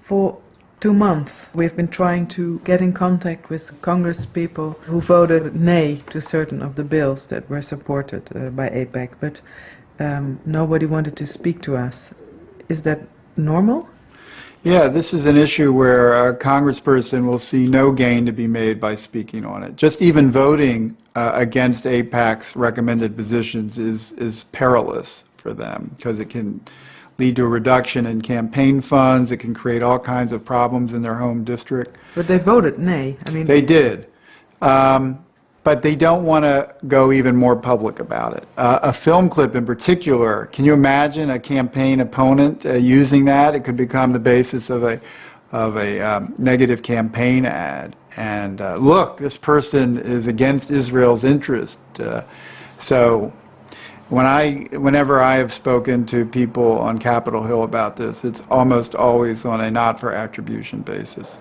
For 2 months we've been trying to get in contact with Congress people who voted nay to certain of the bills that were supported by AIPAC, but nobody wanted to speak to us. Is that normal? Yeah, this is an issue where a congressperson will see no gain to be made by speaking on it. Just even voting against AIPAC's recommended positions is perilous for them, because it can lead to a reduction in campaign funds. It can create all kinds of problems in their home district. But they voted nay. I mean, they did. But they don't want to go even more public about it. A film clip in particular, can you imagine a campaign opponent using that? It could become the basis of a negative campaign ad. And look, this person is against Israel's interest. So whenever I have spoken to people on Capitol Hill about this, it's almost always on a not for attribution basis.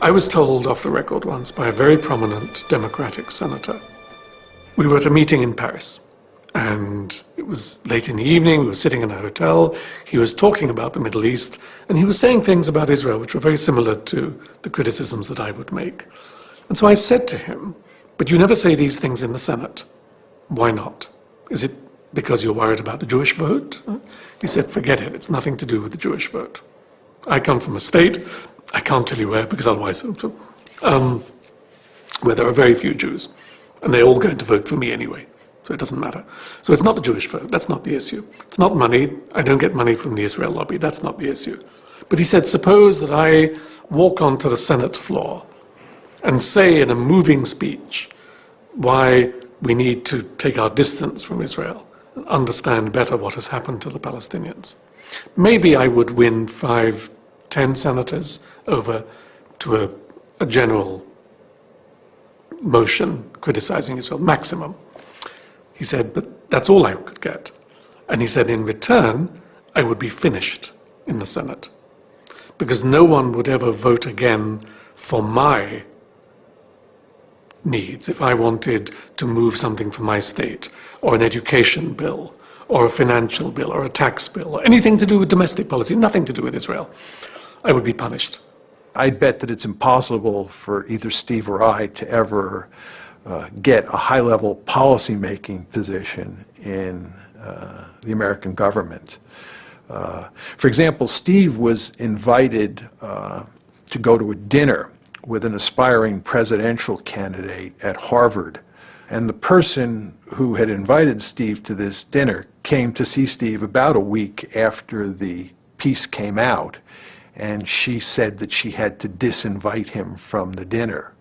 I was told off the record once by a very prominent Democratic senator. We were at a meeting in Paris, and it was late in the evening. We were sitting in a hotel. He was talking about the Middle East, and he was saying things about Israel which were very similar to the criticisms that I would make. And so I said to him, "But you never say these things in the Senate. Why not? Is it because you're worried about the Jewish vote?" He said, "Forget it. It's nothing to do with the Jewish vote. I come from a state, I can't tell you where, because otherwise, where there are very few Jews, and they're all going to vote for me anyway, so it doesn't matter. So it's not the Jewish vote, that's not the issue. It's not money, I don't get money from the Israel lobby, that's not the issue." But he said, suppose that I walk onto the Senate floor and say in a moving speech why we need to take our distance from Israel and understand better what has happened to the Palestinians. Maybe I would win 5, 10 senators over to a general motion criticizing Israel, maximum. He said, but that's all I could get. And he said, in return, I would be finished in the Senate, because no one would ever vote again for my needs if I wanted to move something for my state, or an education bill, or a financial bill, or a tax bill, or anything to do with domestic policy, nothing to do with Israel. I would be punished. I'd bet that it's impossible for either Steve or I to ever get a high-level policy-making position in the American government. For example, Steve was invited to go to a dinner with an aspiring presidential candidate at Harvard. And the person who had invited Steve to this dinner came to see Steve about a week after the piece came out. And she said that she had to disinvite him from the dinner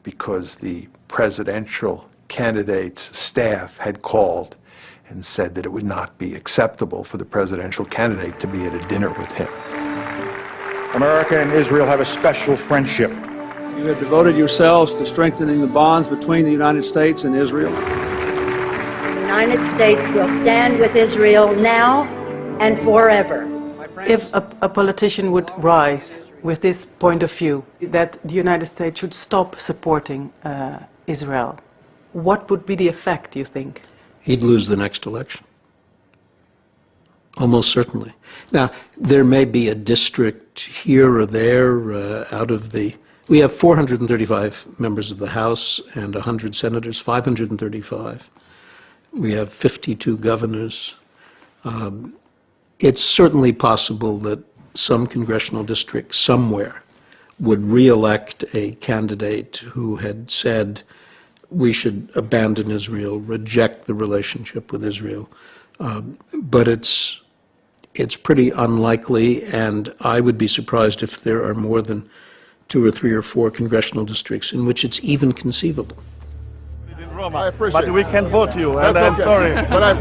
because the presidential candidate's staff had called and said that it would not be acceptable for the presidential candidate to be at a dinner with him. America and Israel have a special friendship. You have devoted yourselves to strengthening the bonds between the United States and Israel. The United States will stand with Israel now and forever. If a politician would rise with this point of view, that the United States should stop supporting Israel, what would be the effect, do you think? He'd lose the next election. Almost certainly. Now, there may be a district here or there out of the... We have 435 members of the House and 100 senators, 535. We have 52 governors. It's certainly possible that some congressional district somewhere would re-elect a candidate who had said we should abandon Israel, reject the relationship with Israel. But it's pretty unlikely, and I would be surprised if there are more than 2 or 3 or 4 congressional districts in which it's even conceivable. I appreciate but we can vote you, and I'm sorry. But I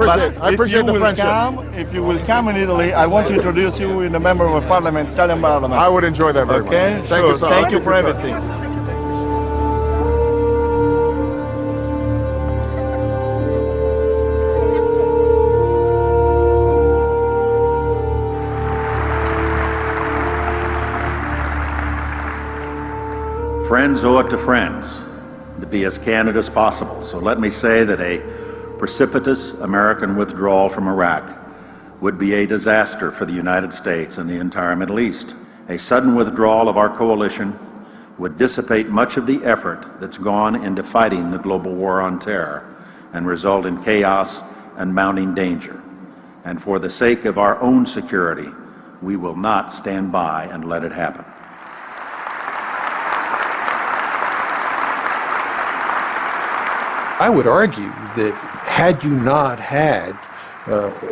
appreciate the friendship. If you will come in Italy, I want to introduce you in a member of parliament, Italian parliament. I would enjoy that very much. Thank you so much. Thank you for everything. Friends owe it to friends to be as candid as possible. So let me say that a precipitous American withdrawal from Iraq would be a disaster for the United States and the entire Middle East. A sudden withdrawal of our coalition would dissipate much of the effort that's gone into fighting the global war on terror and result in chaos and mounting danger. And for the sake of our own security, we will not stand by and let it happen. I would argue that had you not had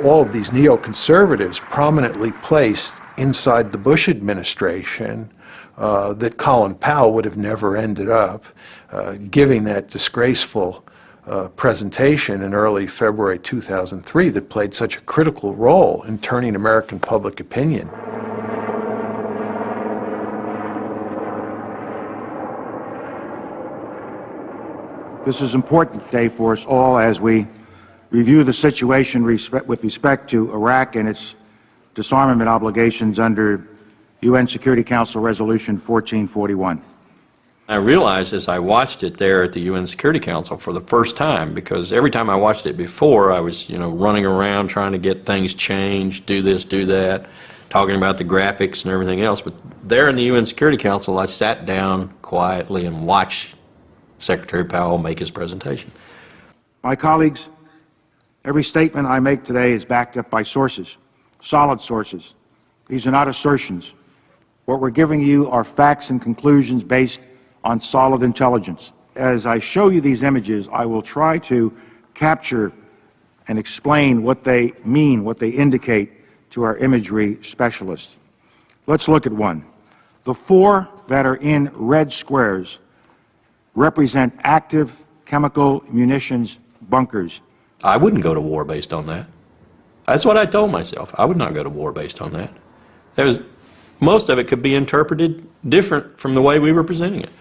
all of these neoconservatives prominently placed inside the Bush administration, that Colin Powell would have never ended up giving that disgraceful presentation in early February 2003 that played such a critical role in turning American public opinion. This is an important day for us all as we review the situation with respect to Iraq and its disarmament obligations under UN Security Council Resolution 1441. I realized as I watched it there at the UN Security Council for the first time, because every time I watched it before, I was, running around trying to get things changed, do this, do that, talking about the graphics and everything else. But there in the UN Security Council, I sat down quietly and watched Secretary Powell make his presentation. My colleagues, every statement I make today is backed up by sources, solid sources. These are not assertions. What we're giving you are facts and conclusions based on solid intelligence. As I show you these images, I will try to capture and explain what they mean, what they indicate to our imagery specialists. Let's look at one. The four that are in red squares represent active chemical munitions bunkers. I wouldn't go to war based on that. That's what I told myself. I would not go to war based on that. Most of it could be interpreted different from the way we were presenting it.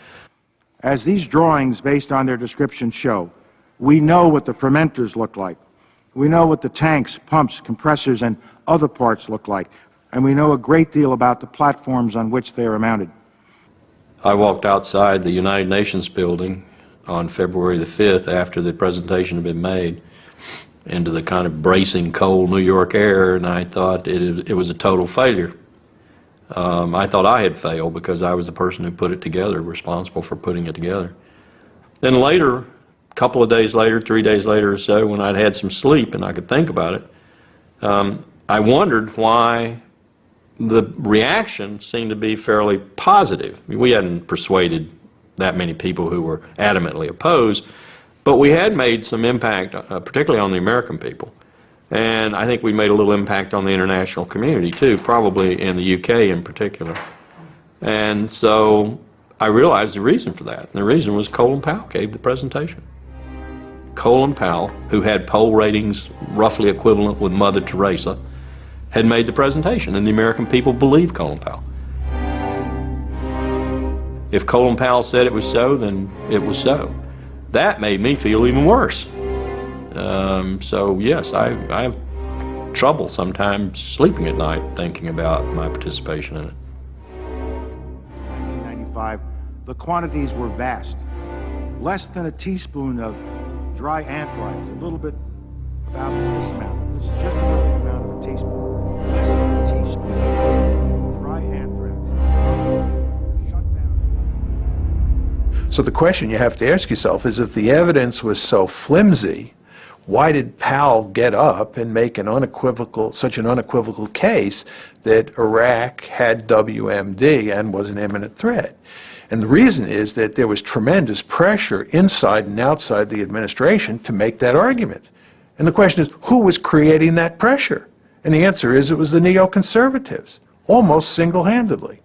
As these drawings, based on their descriptions, show, we know what the fermenters look like. We know what the tanks, pumps, compressors, and other parts look like. And we know a great deal about the platforms on which they are mounted. I walked outside the United Nations building on February the 5th after the presentation had been made into the kind of bracing cold New York air, and I thought it was a total failure. I thought I had failed because I was the person who put it together, responsible for putting it together. Then later, a couple of days later, 3 days later or so, when I'd had some sleep and I could think about it, I wondered why the reaction seemed to be fairly positive. I mean, we hadn't persuaded that many people who were adamantly opposed, but we had made some impact, particularly on the American people. And I think we made a little impact on the international community too, probably in the UK in particular. And so I realized the reason for that. And the reason was Colin Powell gave the presentation. Colin Powell, who had poll ratings roughly equivalent with Mother Teresa, had made the presentation, and the American people believed Colin Powell. If Colin Powell said it was so, then it was so. That made me feel even worse. So yes, I have trouble sometimes sleeping at night thinking about my participation in it. 1995, the quantities were vast. Less than a teaspoon of dry anthrax, a little bit about this amount. This is just about the amount of a teaspoon. Less than a teaspoon of dry anthrax. Shut down. So the question you have to ask yourself is, if the evidence was so flimsy, why did Powell get up and make such an unequivocal case that Iraq had WMD and was an imminent threat? And the reason is that there was tremendous pressure inside and outside the administration to make that argument. And the question is, who was creating that pressure? And the answer is, it was the neoconservatives, almost single-handedly.